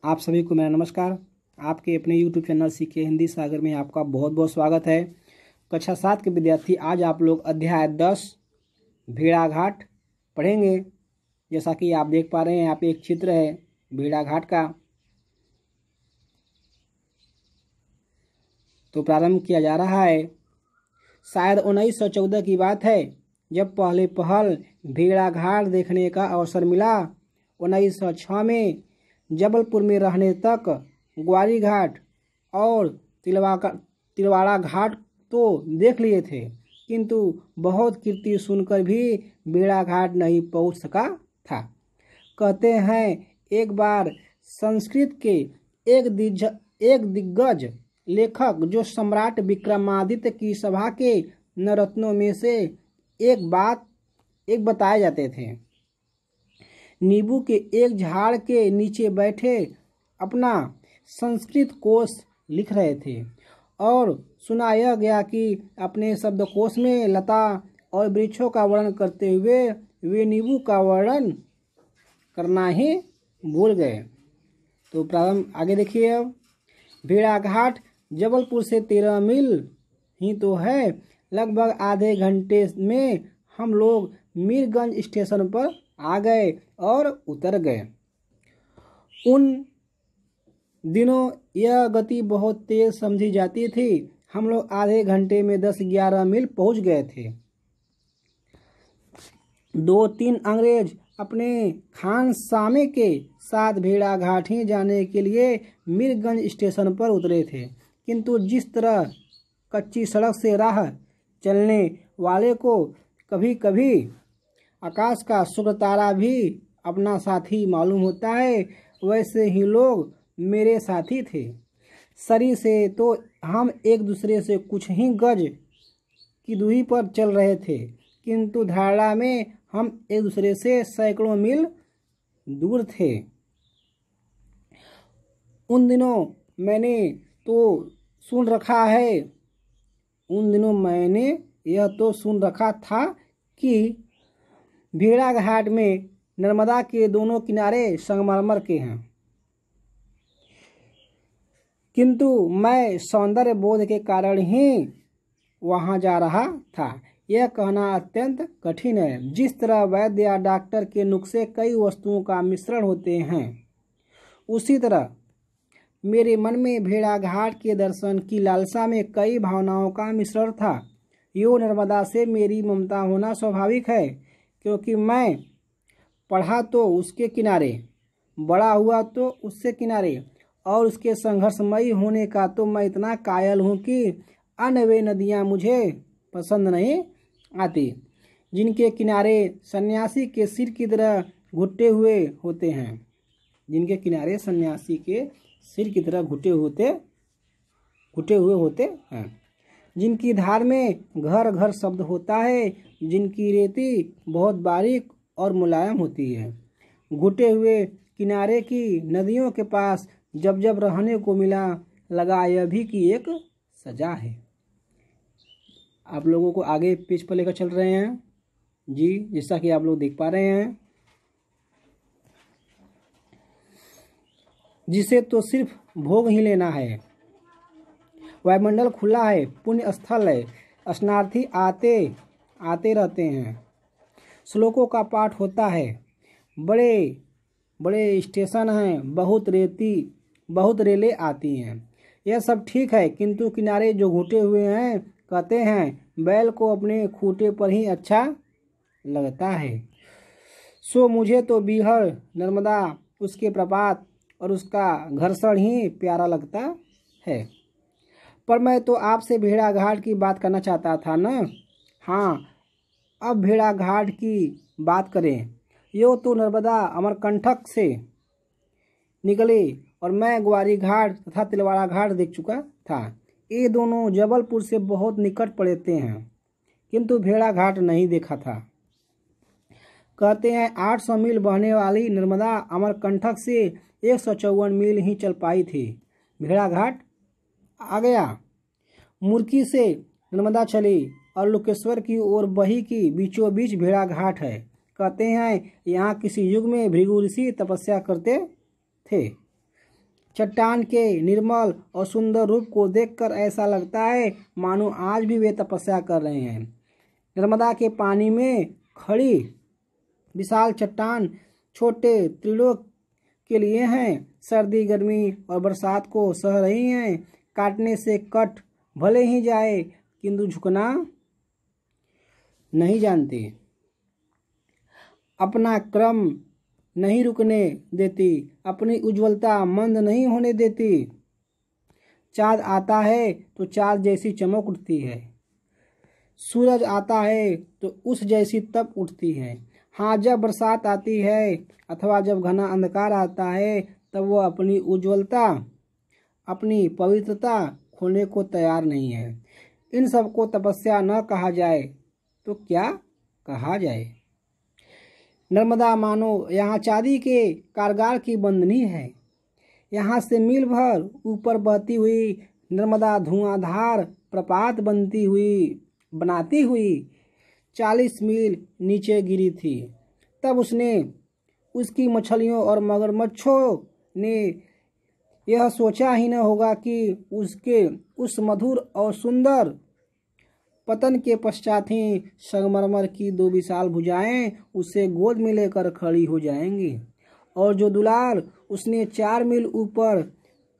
आप सभी को मेरा नमस्कार। आपके अपने YouTube चैनल सीखे हिंदी सागर में आपका बहुत बहुत स्वागत है। कक्षा 7 के विद्यार्थी, आज आप लोग अध्याय 10 भेड़ाघाट पढ़ेंगे। जैसा कि आप देख पा रहे हैं, यहाँ पे एक चित्र है भेड़ाघाट का। तो प्रारंभ किया जा रहा है। शायद 1914 की बात है जब पहले पहल भेड़ाघाट देखने का अवसर मिला। 1906 में जबलपुर में रहने तक ग्वारी घाट और तिलवाड़ा घाट तो देख लिए थे, किंतु बहुत कीर्ति सुनकर भी भेड़ाघाट नहीं पहुंच सका था। कहते हैं एक बार संस्कृत के एक दिग्गज लेखक, जो सम्राट विक्रमादित्य की सभा के नवरत्नों में से एक बताए जाते थे, नींबू के एक झाड़ के नीचे बैठे अपना संस्कृत कोश लिख रहे थे और सुनाया गया कि अपने शब्दकोश में लता और वृक्षों का वर्णन करते हुए वे नींबू का वर्णन करना ही भूल गए। तो प्रारंभ आगे देखिए। अब भेड़ाघाट जबलपुर से 13 मील ही तो है। लगभग आधे घंटे में हम लोग मीरगंज स्टेशन पर आ गए और उतर गए। उन दिनों यह गति बहुत तेज समझी जाती थी। हम लोग आधे घंटे में 10-11 मील पहुंच गए थे। 2-3 अंग्रेज अपने खानसामे के साथ भेड़ाघाट ही जाने के लिए मीरगंज स्टेशन पर उतरे थे, किंतु जिस तरह कच्ची सड़क से राह चलने वाले को कभी कभी आकाश का शुक्र तारा भी अपना साथी मालूम होता है, वैसे ही लोग मेरे साथी थे। शरीर से तो हम एक दूसरे से कुछ ही गज की दूरी पर चल रहे थे, किंतु धारणा में हम एक दूसरे से सैकड़ों मील दूर थे। उन दिनों मैंने यह तो सुन रखा था कि भेड़ाघाट में नर्मदा के दोनों किनारे संगमरमर के हैं, किंतु मैं सौंदर्य बोध के कारण ही वहां जा रहा था। यह कहना अत्यंत कठिन है। जिस तरह वैद्य या डॉक्टर के नुस्खे कई वस्तुओं का मिश्रण होते हैं, उसी तरह मेरे मन में भेड़ाघाट के दर्शन की लालसा में कई भावनाओं का मिश्रण था। यो नर्मदा से मेरी ममता होना स्वाभाविक है, क्योंकि मैं पढ़ा तो उसके किनारे, बड़ा हुआ तो उससे किनारे, और उसके संघर्षमयी होने का तो मैं इतना कायल हूँ कि अन्य वे नदियाँ मुझे पसंद नहीं आती जिनके किनारे सन्यासी के सिर की तरह घुटे हुए होते हैं, जिनकी धार में घर घर शब्द होता है, जिनकी रेती बहुत बारीक और मुलायम होती है। घुटे हुए किनारे की नदियों के पास जब जब रहने को मिला, लगा यह भी कि एक सजा है। आप लोगों को आगे पेज पर लेकर चल रहे हैं जी, जैसा कि आप लोग देख पा रहे हैं। जिसे तो सिर्फ भोग ही लेना है। वायुमंडल खुला है, पुण्य स्थल है, स्नार्थी आते रहते हैं। श्लोकों का पाठ होता है, बड़े बड़े स्टेशन हैं, बहुत रेलें आती हैं। यह सब ठीक है, किंतु किनारे जो घुटे हुए हैं, कहते हैं बैल को अपने खूंटे पर ही अच्छा लगता है। सो मुझे तो बीहड़ नर्मदा, उसके प्रपात और उसका घर्षण ही प्यारा लगता है। पर मैं तो आपसे भेड़ाघाट की बात करना चाहता था ना। हाँ, अब भेड़ाघाट की बात करें। यो तो नर्मदा अमरकंटक से निकले और मैं ग्वारी घाट तथा तिलवाड़ा घाट देख चुका था। ये दोनों जबलपुर से बहुत निकट पड़ते हैं, किंतु भेड़ाघाट नहीं देखा था। कहते हैं 800 मील बहने वाली नर्मदा अमरकंटक से 154 मील ही चल पाई थी। भेड़ाघाट आ गया। मुर्की से नर्मदा चली और लुकेश्वर की ओर बही की बीचों बीच भेड़ाघाट है। कहते हैं यहाँ किसी युग में भृगु ऋषि तपस्या करते थे। चट्टान के निर्मल और सुंदर रूप को देखकर ऐसा लगता है मानो आज भी वे तपस्या कर रहे हैं। नर्मदा के पानी में खड़ी विशाल चट्टान छोटे त्रिलोक के लिए हैं। सर्दी गर्मी और बरसात को सह रही हैं। काटने से कट भले ही जाए किंतु झुकना नहीं जानती, अपना क्रम नहीं रुकने देती, अपनी उज्ज्वलता मंद नहीं होने देती। चाँद आता है तो चाँद जैसी चमक उठती है, सूरज आता है तो उस जैसी तप उठती है। हाँ, जब बरसात आती है अथवा जब घना अंधकार आता है तब वह अपनी उज्ज्वलता अपनी पवित्रता खोने को तैयार नहीं है। इन सबको तपस्या न कहा जाए तो क्या कहा जाए। नर्मदा मानो यहाँ चांदी के कारगार की बंदनी है। यहाँ से मील भर ऊपर बहती हुई नर्मदा धुआंधार प्रपात बनाती हुई 40 मील नीचे गिरी थी। तब उसकी मछलियों और मगरमच्छों ने यह सोचा ही न होगा कि उसके उस मधुर और सुंदर पतन के पश्चात ही संगमरमर की 2 विशाल भुजाएं उसे गोद में लेकर खड़ी हो जाएंगी, और जो दुलार उसने 4 मील ऊपर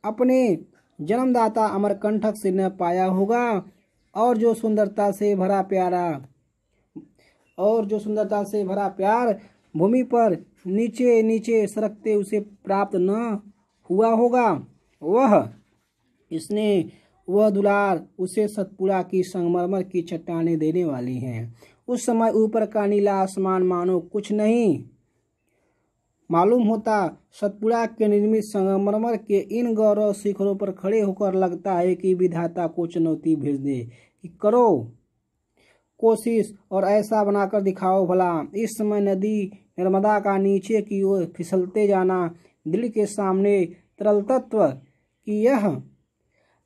अपने जन्मदाता अमरकंटक से न पाया होगा, और जो सुंदरता से भरा प्यार भूमि पर नीचे नीचे सरकते उसे प्राप्त न हुआ होगा, वह दुलार उसे सतपुड़ा की संगमरमर की चट्टानें देने वाली हैं। उस समय ऊपर का नीला आसमान मानो कुछ नहीं मालूम होता। सतपुड़ा के निर्मित संगमरमर के इन गौरव शिखरों पर खड़े होकर लगता है कि विधाता को चुनौती भेज दे कि करो कोशिश और ऐसा बनाकर दिखाओ भला। इस समय नदी नर्मदा का नीचे की ओर फिसलते जाना दिल के सामने तरल तत्व की यह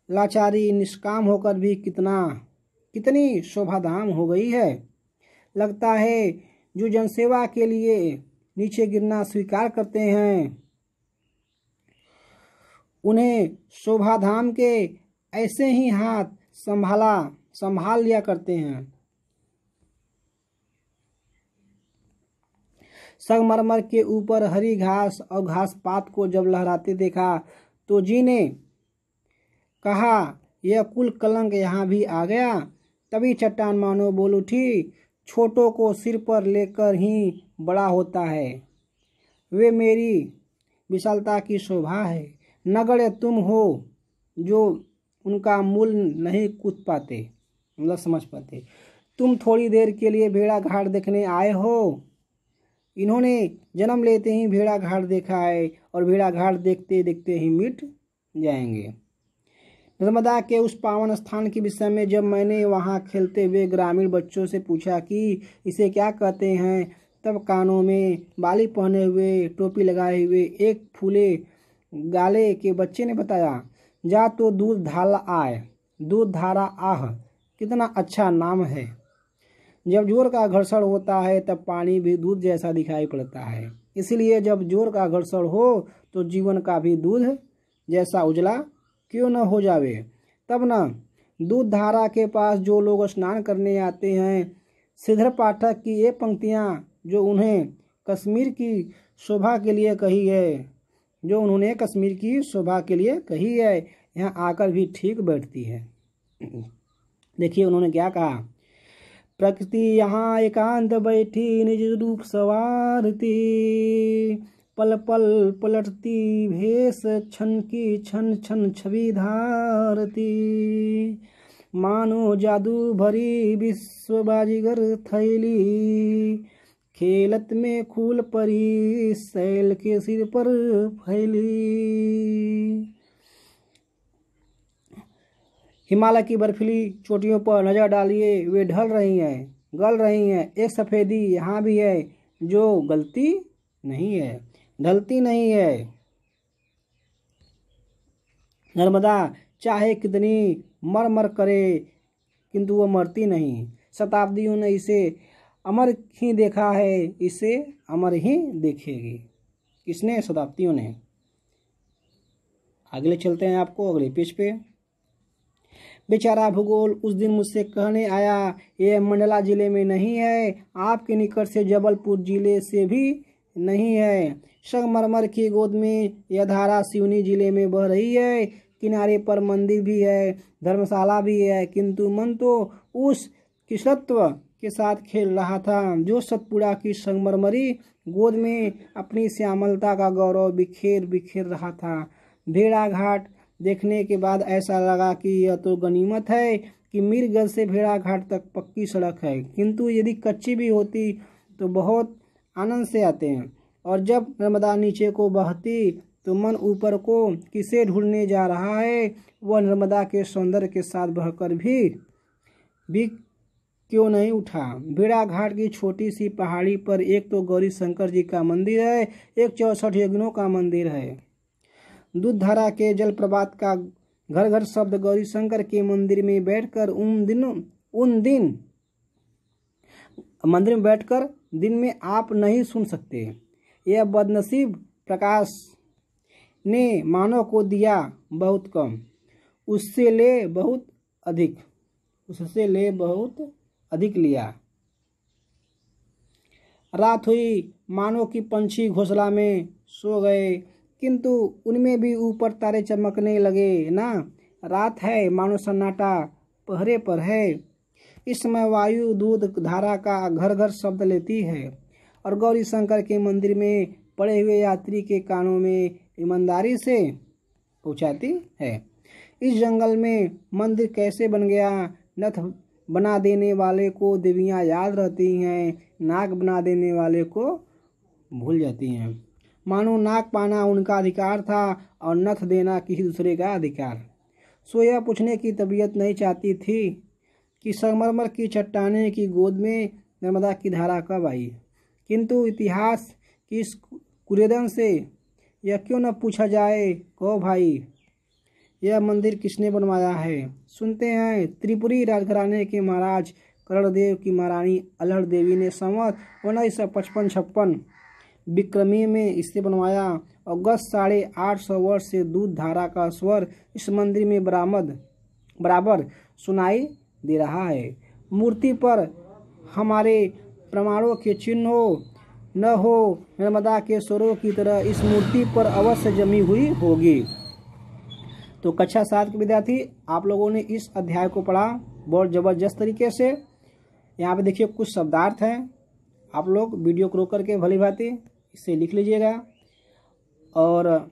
लाचारी निष्काम होकर भी कितनी शोभाधाम हो गई है। लगता है जो जनसेवा के लिए नीचे गिरना स्वीकार करते हैं उन्हें शोभाधाम के ऐसे ही हाथ संभाल लिया करते हैं। संगमरमर के ऊपर हरी घास और घास पात को जब लहराते देखा तो जी ने कहा यह कुल कलंक यहाँ भी आ गया। तभी चट्टान मानो बोल उठी, छोटों को सिर पर लेकर ही बड़ा होता है, वे मेरी विशालता की शोभा है। नगण्य तुम हो जो उनका मूल नहीं कूद पाते, मतलब समझ पाते। तुम थोड़ी देर के लिए भेड़ा घाट देखने आए हो। इन्होंने जन्म लेते ही भेड़ा घाट देखा है और भेड़ा घाट देखते देखते ही मिट जाएंगे। नर्मदा के उस पावन स्थान के विषय में जब मैंने वहाँ खेलते हुए ग्रामीण बच्चों से पूछा कि इसे क्या कहते हैं, तब कानों में बाली पहने हुए टोपी लगाए हुए एक फूले गाले के बच्चे ने बताया, जा तो दूध धारा आह, कितना अच्छा नाम है। जब जोर का घर्षण होता है तब पानी भी दूध जैसा दिखाई पड़ता है, इसलिए जब जोर का घर्षण हो तो जीवन का भी दूध जैसा उजला क्यों न हो जावे। तब न दूध धारा के पास जो लोग स्नान करने आते हैं, श्रीधर पाठक की ये पंक्तियाँ जो उन्होंने कश्मीर की शोभा के लिए कही है, यहाँ आकर भी ठीक बैठती है। देखिए उन्होंने क्या कहा, प्रकृति यहाँ एकांत बैठी निज रूप सवारती, पल पल पलटती भेष क्षण की क्षण क्षण छवि धारती, मानो जादू भरी विश्व बाजीगर थैली, खेलत में खूल परी शैल के सिर पर फैली। हिमालय की बर्फीली चोटियों पर नजर डालिए, वे गल रही हैं। एक सफेदी यहाँ भी है जो ढलती नहीं है। नर्मदा चाहे कितनी मर करे किंतु वह मरती नहीं। शताब्दियों ने इसे अमर ही देखा है, इसे अमर ही देखेगी। किसने? शताब्दियों ने। अगले चलते हैं आपको अगले पेज पे। बेचारा भूगोल उस दिन मुझसे कहने आया, यह मंडला जिले में नहीं है, आपके निकट से जबलपुर जिले से भी नहीं है। संगमरमर की गोद में यह धारा सिवनी जिले में बह रही है। किनारे पर मंदिर भी है, धर्मशाला भी है, किंतु मन तो उस किसलत्व के साथ खेल रहा था जो सतपुड़ा की संगमरमरी गोद में अपनी श्यामलता का गौरव बिखेर बिखेर रहा था। भेड़ाघाट देखने के बाद ऐसा लगा कि यह तो गनीमत है कि मीरगंज से भेड़ाघाट तक पक्की सड़क है, किंतु यदि कच्ची भी होती तो बहुत आनंद से आते हैं। और जब नर्मदा नीचे को बहती तो मन ऊपर को किसे ढूंढने जा रहा है, वह नर्मदा के सौंदर्य के साथ बहकर भी क्यों नहीं उठा। भेड़ाघाट की छोटी सी पहाड़ी पर एक तो गौरी शंकर जी का मंदिर है, एक 64 यज्ञों का मंदिर है। दूधधारा के जलप्रपात का घर घर शब्द गौरी शंकर के मंदिर में बैठकर दिन में आप नहीं सुन सकते। यह बदनसीब प्रकाश ने मानव को दिया बहुत कम, उससे ले बहुत अधिक लिया। रात हुई, मानो कि पंछी घोंसला में सो गए, किंतु उनमें भी ऊपर तारे चमकने लगे ना। रात है, मानो सन्नाटा पहरे पर है। इस समय वायु दूध धारा का घर घर शब्द लेती है और गौरी शंकर के मंदिर में पड़े हुए यात्री के कानों में ईमानदारी से पहुंचाती है। इस जंगल में मंदिर कैसे बन गया, नथ बना देने वाले को देवियां याद रहती हैं, नाक बना देने वाले को भूल जाती हैं। मानो नाक पाना उनका अधिकार था और नथ देना किसी दूसरे का अधिकार। सो यह पूछने की तबीयत नहीं चाहती थी कि संगमरमर की चट्टाने की गोद में नर्मदा की धारा कब आई, किंतु इतिहास की इस कुरेदन से यह क्यों न पूछा जाए, कहो भाई यह मंदिर किसने बनवाया है। सुनते हैं त्रिपुरी राजघराने के महाराज करणदेव की महारानी अल्हड़ देवी ने संवत 1955-56 विक्रमी में इसे बनवाया और गत 850 वर्ष से दूध धारा का स्वर इस मंदिर में बराबर सुनाई दे रहा है। मूर्ति पर हमारे प्रमाणों के चिन्ह हो न हो, नर्मदा के स्वरों की तरह इस मूर्ति पर अवश्य जमी हुई होगी। तो कक्षा 7 के विद्यार्थी, आप लोगों ने इस अध्याय को पढ़ा बहुत ज़बरदस्त तरीके से। यहाँ पे देखिए कुछ शब्दार्थ हैं, आप लोग वीडियो को रोक करके भली भांति इसे लिख लीजिएगा और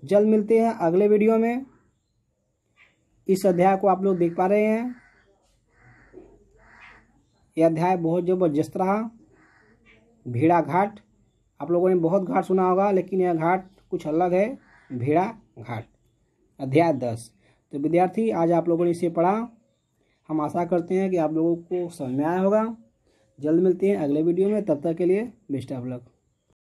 जल्द मिलते हैं अगले वीडियो में। इस अध्याय को आप लोग देख पा रहे हैं, यह अध्याय बहुत ज़बरदस्त रहा। भेड़ाघाट, आप लोगों ने बहुत घाट सुना होगा, लेकिन यह घाट कुछ अलग है, भेड़ाघाट, अध्याय 10। तो विद्यार्थी, आज आप लोगों ने इसे पढ़ा। हम आशा करते हैं कि आप लोगों को समझ में आया होगा। जल्द मिलते हैं अगले वीडियो में, तब तक के लिए बेस्ट ऑफ लक।